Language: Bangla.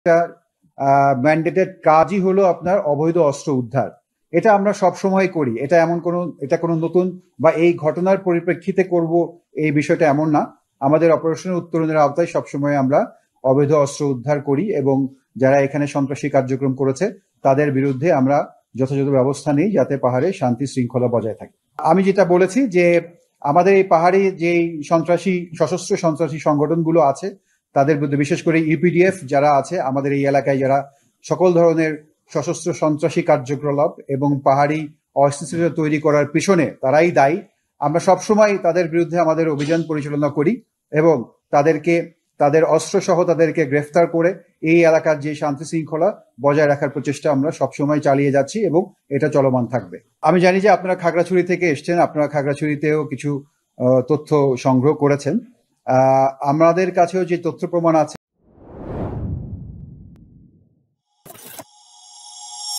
একটা ম্যান্ডেটেড কাজই হলো আপনার অবৈধ অস্ত্র উদ্ধার। এটা আমরা সব সময় করি। এটা কোনো নতুন বা এই ঘটনার পরিপ্রেক্ষিতে করব এই বিষয়টা এমন না। আমাদের অপারেশনের উত্তরণের আওতায় সবসময় আমরা অবৈধ অস্ত্র উদ্ধার করি এবং যারা এখানে সন্ত্রাসী কার্যক্রম করেছে তাদের বিরুদ্ধে আমরা যথাযথ ব্যবস্থা নিই যাতে পাহাড়ে শান্তি শৃঙ্খলা বজায় থাকে। আমি যেটা বলেছি যে আমাদের এই পাহাড়ে যেই সশস্ত্র সন্ত্রাসী সংগঠনগুলো আছে তাদের বিরুদ্ধে, বিশেষ করে ইউপিডিএফ যারা আছে আমাদের এই এলাকায়, যারা সকল ধরনের সশস্ত্র সন্ত্রাসী কার্যকলাপ এবং পাহাড়ি অস্থিতিশীলতা তৈরি করার পিছনে তারাই দায়ী। আমরা সবসময় তাদের বিরুদ্ধে আমাদের অভিযান পরিচালনা করি এবং তাদের অস্ত্র সহ তাদেরকে গ্রেফতার করে এই এলাকার যে শান্তি শৃঙ্খলা বজায় রাখার প্রচেষ্টা আমরা সবসময় চালিয়ে যাচ্ছি এবং এটা চলমান থাকবে। আমি জানি যে আপনারা খাগড়াছড়ি থেকে এসছেন, আপনারা খাগড়াছড়িতেও কিছু তথ্য সংগ্রহ করেছেন। আমাদের কাছেও যে তথ্য প্রমাণ আছে